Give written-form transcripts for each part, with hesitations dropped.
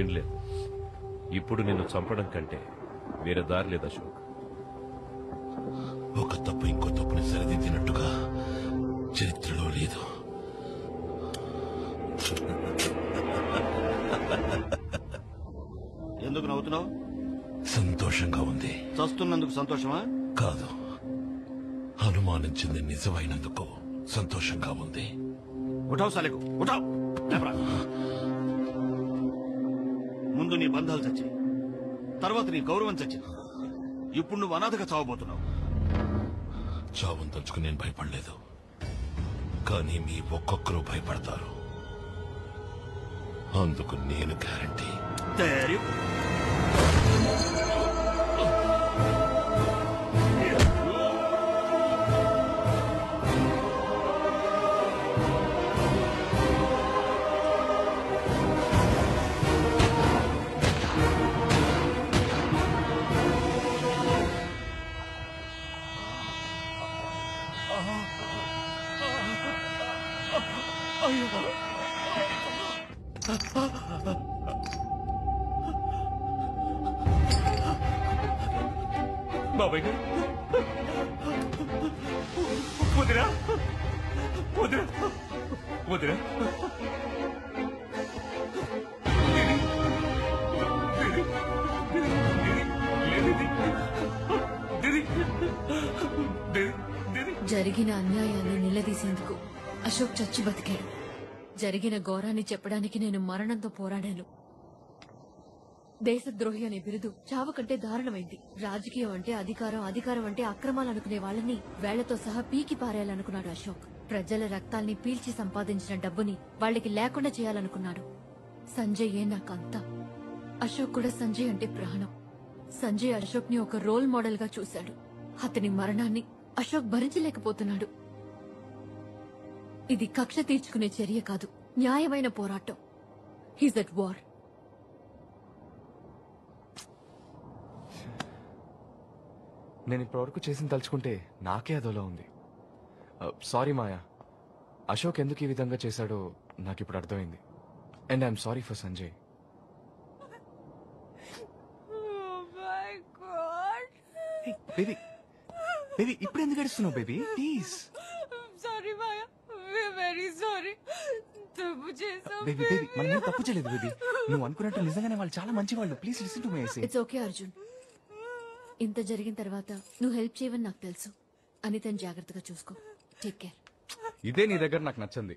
వినలేదు. ఇప్పుడు నిన్ను చంపడం కంటే వేరే దారి లేదు అశోక్. ఒక తప్పు ఇంకో తప్పుని సరిదిద్దినట్టుగా చరిత్రలో లేదు. ఎందుకు నవ్వుతున్నావు? సంతోషంగా ఉంది. చస్తున్నందుకు సంతోషమా? కాదు, అనుమానించింది నిజమైనందుకు సంతోషంగా ఉంది. ఉఠావు సాలేకు, ఉఠావు. ముందు నీ బంధాలు చచ్చాయి, తర్వాత నీ గౌరవం చచ్చింది. ఇప్పుడు నువ్వు అనాథగా చావబోతున్నావు. చావును తలుచుకుని నేను భయపడలేదు, కానీ మీ ఒక్కొక్కరు భయపడతారు. అందుకు నేను గ్యారంటీ. బాబాయ్ గారు, వదిరా వదిరా వదిరా. జరిగిన అన్యాయాన్ని నిలదీసేందుకు అశోక్ చచ్చి బతికాడు. జరిగిన ఘోరాన్ని చెప్పడానికి నేను మరణంతో పోరాడాను. దేశద్రోహి అనే బిరుదు చావు కంటే దారుణమైంది. రాజకీయం అంటే అధికారం, అధికారం అంటే అక్రమాలు అనుకునే వాళ్ళని వేళ్లతో సహా పీకి పారేయాలనుకున్నాడు అశోక్. ప్రజల రక్తాల్ని పీల్చి సంపాదించిన డబ్బుని వాళ్ళకి లేకుండా చేయాలనుకున్నాడు. సంజయ్ నాకంతా. అశోక్ కూడా సంజయ్ అంటే ప్రాణం. సంజయ్ అశోక్ ని ఒక రోల్ మోడల్ గా చూశాడు. అతని మరణాన్ని అశోక్ భరించలేకపోతున్నాడు. ఇది కక్ష తీర్చుకునే చర్య కాదు, న్యాయమైన పోరాటం. He's at war. నేను ఇప్పటివరకు చేసిన తలుచుకుంటే నాకే అదోలా ఉంది. సారీ మాయా, అశోక్ ఎందుకు ఈ విధంగా చేశాడో నాకు ఇప్పుడు అర్థమైంది. And I'm sorry for Sanjay. Baby baby ఇప్పుడు ఎందుకు ఏడుస్తున్నావు baby? Please. Sorry Maya, very sorry. తప్పు చేసాం బేబీ బేబీ, మనం తప్పు చేయలేదు బేబీ. నువ్వు అనుకున్నట్టు నిజంగానే వాళ్ళు చాలా మంచి వాళ్ళు. Please listen to me. It's okay Arjun. ఇంత జరిగిన తర్వాత నువ్వు హెల్ప్ చేయవని నాకు తెలుసు. అనితని జాగ్రత్తగా చూసుకో. Take care. ఇదే నీ దగ్గర నాకు నచ్చింది.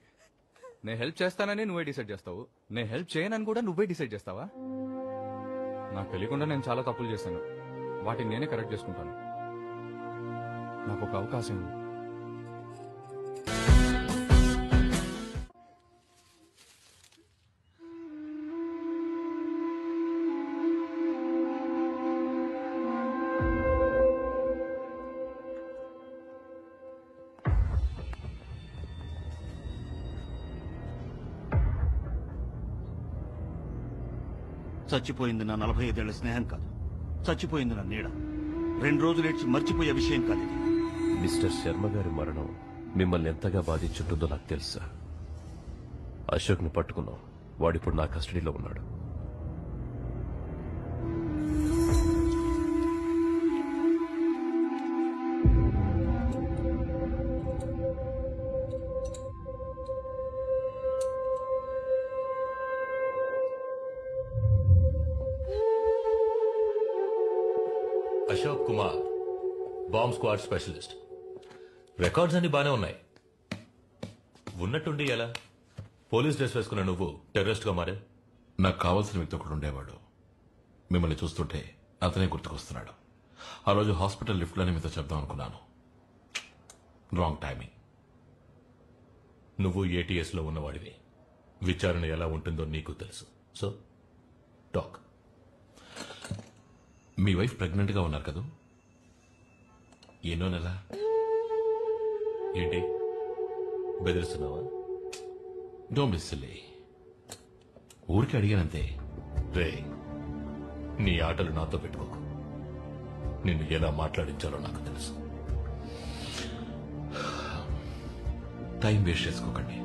నేను హెల్ప్ చేస్తానని నువ్వే డిసైడ్ చేస్తావు, నేను హెల్ప్ చేయనని కూడా నువ్వే డిసైడ్ చేస్తావా? నాకు తెలియకుండా నేను చాలా తప్పులు చేశాను, వాటిని నేనే కరెక్ట్ చేసుకుంటాను. నాకు ఒక అవకాశం ఇవ్వు. చచ్చిపోయింది నా 45 ఏళ్ల స్నేహం కాదు, చచ్చిపోయింది నా నీడ. 2 రోజులు ఏడ్చి మర్చిపోయే విషయం కాదు ఇది. మిస్టర్ శర్మ గారి మరణం మిమ్మల్ని ఎంతగా బాధించుంటుందో నాకు తెలుసా. అశోక్ ని పట్టుకున్నాం, వాడిప్పుడు నా కస్టడీలో ఉన్నాడు. Ashok Kumar, bomb squad specialist. Records అన్ని బానే ఉన్నాయి. ఉన్నట్టుండి ఎలా పోలీస్ డ్రెస్ వేసుకున్న నువ్వు టెర్రరిస్ట్ గా మారే? నాకు కావాల్సిన వ్యక్తి ఒకడు ఉండేవాడు. మిమ్మల్ని చూస్తుంటే అతనే గుర్తుకొస్తున్నాడు. ఆ రోజు హాస్పిటల్ లిఫ్ట్లోనే మీతో చెప్దాం అనుకున్నాను. Wrong timing. నువ్వు ఏటీఎస్ లో ఉన్నవాడివి. విచారణ ఎలా ఉంటుందో నీకు తెలుసు. So talk. మీ వైఫ్ ప్రెగ్నెంట్ గా ఉన్నారు కదా? ఎన్నో నెల? ఏంటి బెదిరిస్తున్నావా? Don't be silly. ఊరికి అడిగానంతే. రే, నీ ఆటలు నాతో పెట్టుకోకు. నిన్ను ఎలా మాట్లాడించాలో నాకు తెలుసు. టైం వేస్ట్ చేసుకోకండి.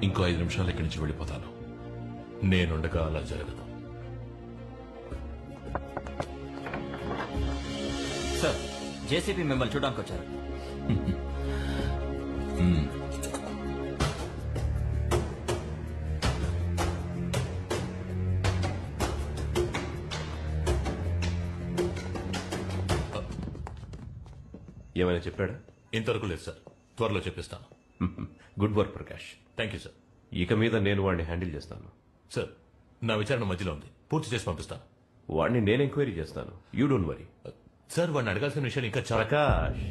ఇంకో 5 నిమిషాలు ఇక్కడి నుంచి వెళ్ళిపోతాను. నేనుండగా అలా జరగదు. సార్, జేసీపీ మిమ్మల్ని చూడడానికి వచ్చారు. ఏమైనా చెప్పాడా? ఇంతవరకు లేదు సార్, త్వరలో చెప్పిస్తాను. Good work Prakash. Thank you sir. ఇక మీద నేను వాడిని హ్యాండిల్ చేస్తాను. సార్, నా విచారణ మధ్యలో ఉంది, పూర్తి చేసి పంపిస్తాను. వాడిని నేను ఎంక్వైరీ చేస్తాను. You don't worry. సార్, వాడిని అడగాల్సిన విషయాలు ఇంకా చాలా. Prakash,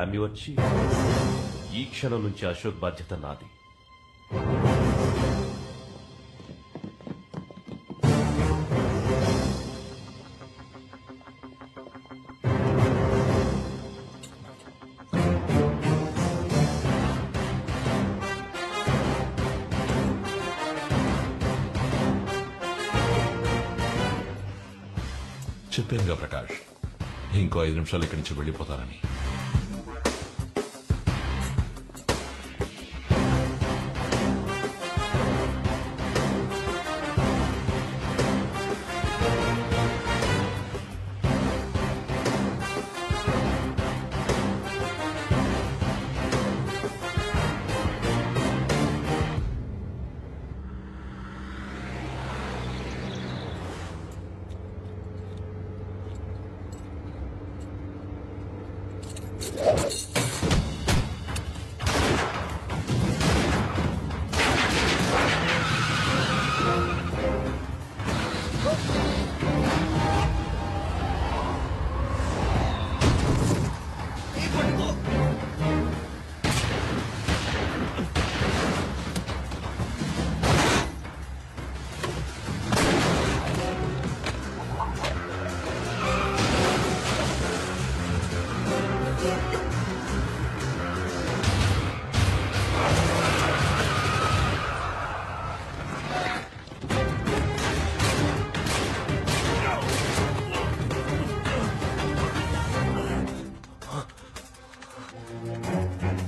I'm your chief. ఈ క్షణం నుంచి అశోక్ బాధ్యత నాది. చెప్పానుగా ప్రకాష్, ఇంకో 5 నిమిషాలు ఇక్కడి నుంచి వెళ్ళిపోతానని.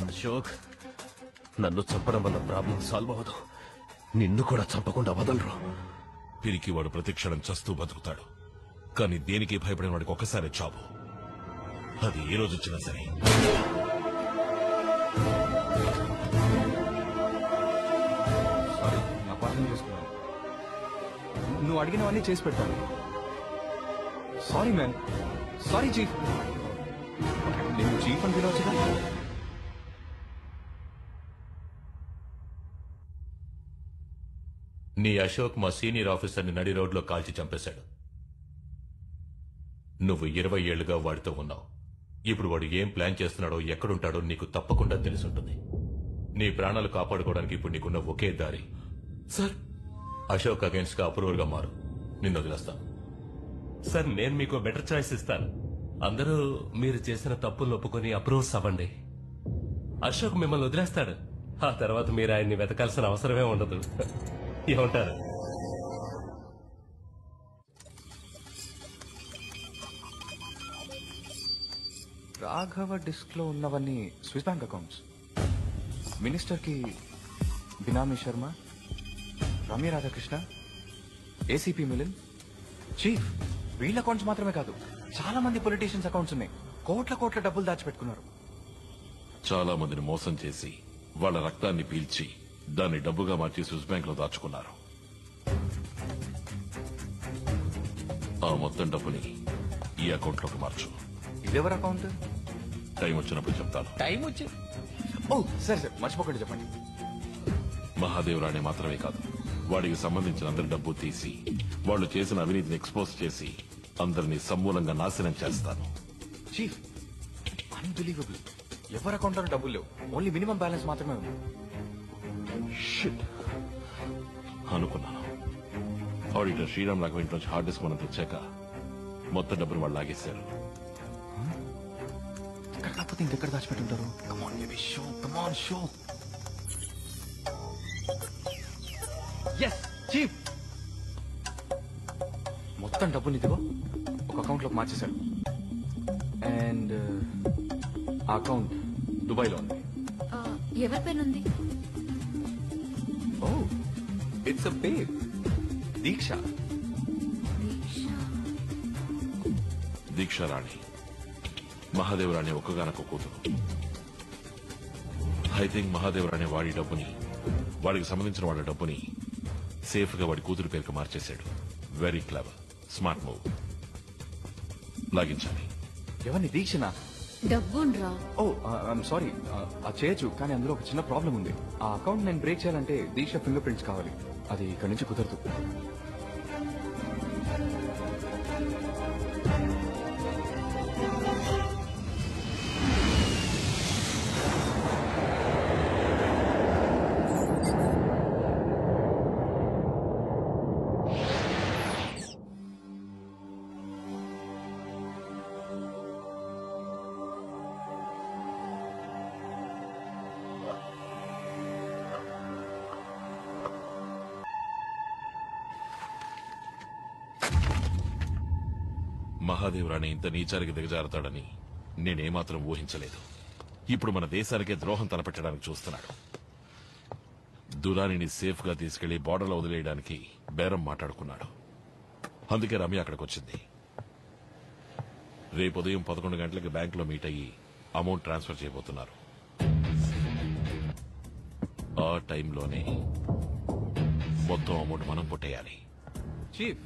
అశోక్, నన్ను చంపడం వల్ల ప్రాబ్లం సాల్వ్ అవ్వదు. నిన్ను కూడా చంపకుండా వదలరు. పిరికి వాడు ప్రతిక్షణం చస్తూ బతుకుతాడు, కానీ దేనికి భయపడిన వాడికి ఒక్కసారి చావు. అది ఏ రోజు వచ్చినా సరే. సారీ, నా పాత్ర చేసుకున్నాను. నువ్వు అడిగినవన్నీ చేసి పెడతాను. Sorry man, sorry chief. నేను చీఫ్ అని పిలవచ్చుగా. నీ అశోక్ మా సీనియర్ ఆఫీసర్ని నడి రోడ్లో కాల్చి చంపేశాడు. నువ్వు 20 ఏళ్లుగా వాడితో ఉన్నావు. ఇప్పుడు వాడు ఏం ప్లాన్ చేస్తున్నాడో, ఎక్కడుంటాడో నీకు తప్పకుండా తెలుసుంటుంది. నీ ప్రాణాలు కాపాడుకోవడానికి ఇప్పుడు నీకున్న ఒకే దారి, సార్, అశోక్ అగేన్స్ట్ గా అప్రూవర్ గా మారు. నిన్ను వదిలేస్తాను. సార్, నేను మీకు బెటర్ చాయిస్ ఇస్తాను. అందరూ మీరు చేసిన తప్పులు ఒప్పుకొని అప్రూవ్స్ అవ్వండి. అశోక్ మిమ్మల్ని వదిలేస్తాడు. ఆ తర్వాత మీరు ఆయన్ని వెతకాల్సిన అవసరమే ఉండదు. ఏమంటారు? రాఘవ డిస్క్ లో ఉన్నవన్నీ స్విస్ బ్యాంక్ అకౌంట్స్. మినిస్టర్ కి బినామీ శర్మ, రమ్య రాధాకృష్ణ, ఏసీపీ మిలిన్, చీఫ్. వీళ్ళ అకౌంట్స్ మాత్రమే కాదు, చాలా మంది పొలిటీషియన్స్ అకౌంట్స్ ఉన్నాయి. కోట్ల డబ్బులు దాచిపెట్టుకున్నారు. చాలా మందిని మోసం చేసి వాళ్ళ రక్తాన్ని పీల్చి దాన్ని డబ్బుగా మార్చి స్విస్ బ్యాంక్ లో దాచుకున్నారు. ఆ మొత్తం డబ్బుని ఈ అకౌంట్ లోకి మార్చు. ఇదెవరి అకౌంట్? టైం వచ్చినప్పుడు చెప్తాను. టైం వచ్చి ఓ సరే మర్చిపోకండి, చెప్పండి. మహాదేవరాణి మాత్రమే కాదు, వాడికి సంబంధించిన అందరి డబ్బు తీసి వాళ్ళు చేసిన అవినీతిని ఎక్స్పోజ్ చేసి అందరినీ సమూలంగా నాశనం చేస్తాను. Chief, unbelievable. ఎవరి అకౌంట్ లో డబ్బులు లేవు, ఓన్లీ మినిమం బ్యాలెన్స్ మాత్రమే ఉంది. అనుకున్నాను. ఆడిటర్ శ్రీరామ్ రాఘవ ఇంట్లోంచి హార్డ్ డిస్క్ మనం తెచ్చాక మొత్తం డబ్బులు వాళ్ళు లాగేశారు. ఇక్కడ కాకపోతే ఇంకెక్కడ దాచిపెట్టుంటారు? Come on baby, show, come on show. Yes chief, మొత్తం డబ్బులు ఇదిగో ఒక అకౌంట్ లోకి మార్చేశారు. అండ్ ఆ అకౌంట్ దుబాయ్ లో ఉంది. ఎవరి పేరుంది? ఓ, ఇట్స్ అ బేబ్ దీక్ష. దీక్షారాణి మహాదేవరాణి ఒక్కగానొక్క కూతురు. ఐ థింక్ మహాదేవరాణి వాడి డబ్బుని, వాడికి సంబంధించిన వాళ్ళ డబ్బుని సేఫ్ గా వాడి కూతురు పేరుకు మార్చేశాడు. Very clever, smart move. లాగించాలి. ఎవరిని? దీక్షనా? డబ్బుండ్రా. ఓ ఐఎమ్ సారీ, అది చేయొచ్చు, కానీ అందులో ఒక చిన్న ప్రాబ్లం ఉంది. ఆ అకౌంట్ నేను బ్రేక్ చేయాలంటే దీక్ష ఫింగర్ ప్రింట్స్ కావాలి. అది ఇక్కడి నుంచి కుదరదు. మహాదేవరాణి ఇంత నీచానికి దిగజారుతాడని నేనేమాత్రం ఊహించలేదు. ఇప్పుడు మన దేశానికే ద్రోహం తలపెట్టడానికి చూస్తున్నాడు. దురానిని సేఫ్ గా తీసుకెళ్లి బోర్డర్లో వదిలేయడానికి బేరం మాట్లాడుకున్నాడు. అందుకే రమ్య అక్కడికి వచ్చింది. రేపు ఉదయం 11 గంటలకి బ్యాంకులో మీట్ అయ్యి అమౌంట్ ట్రాన్స్ఫర్ చేయబోతున్నారు. ఆ టైంలోనే మొత్తం అమౌంట్ మనం పుట్టేయాలి. చీఫ్,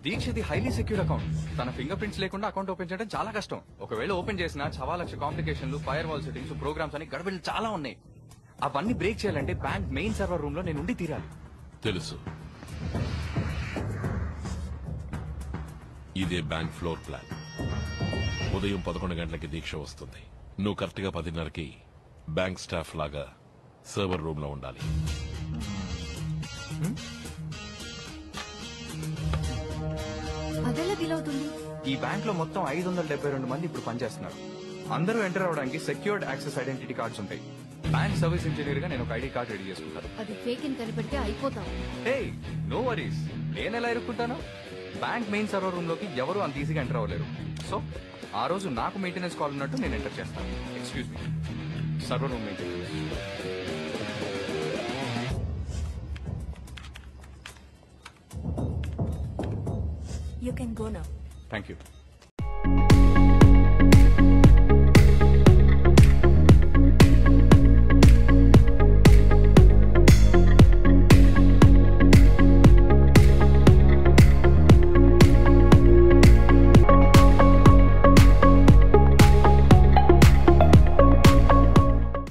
దీక్షది హైలీ సెక్యూర్ అకౌంట్. తన ఫింగర్ ప్రింట్స్ లేకుండా అకౌంట్ ఓపెన్ చేయడం చాలా కష్టం. ఒకవేళ ఓపెన్ చేసినా 1,00,000 కాంప్లికేషన్లు, ఫైర్ వాల్ సెట్టింగ్స్, ప్రోగ్రామ్స్ అని గడబిడలు చాలా ఉన్నాయి. అవన్నీ బ్రేక్ చేయాలంటే బ్యాంక్ మెయిన్ సర్వర్ రూమ్ లో నేను ఉండి తీరాలి. తెలుసు. ఇదే బ్యాంక్ ఫ్లోర్ ప్లాన్. ఉదయం 11 గంటలకి దీక్ష వస్తుంది. నువ్వు కరెక్ట్ గా 10:30కి బ్యాంక్ స్టాఫ్ లాగా సర్వర్ రూమ్ లో ఉండాలి. అదెలా వీలవుతుంది? ఈ బ్యాంక్ లో మొత్తం 572 మంది ఇప్పుడు పనిచేస్తున్నారు. అందరూ ఎంటర్ అవడానికి సెక్యూర్డ్ యాక్సెస్ ఐడెంటిటీ కార్డ్స్ ఉంటాయి. బ్యాంక్ సర్వీస్ ఇంజనీర్ గా నేను ఒక ఐడి కార్డ్ రెడీ చేసుకుంటాను. అది ఫేక్ అని కనిపెడితే అయిపోతాం. హే, నో వరీస్. నేను ఎలా ఇరుక్కుంటాను? బ్యాంక్ మెయిన్ సర్వర్ రూమ్ లోకి ఎవరు అంత ఈజీగా ఎంటర్ అవ్వలేరు. సో ఆ రోజు నాకు మెయింటెనెన్స్ కాల్ ఉన్నట్టు నేను ఎంటర్ చేస్తాను. Excuse me, server room maintenance. You can go now. Thank you.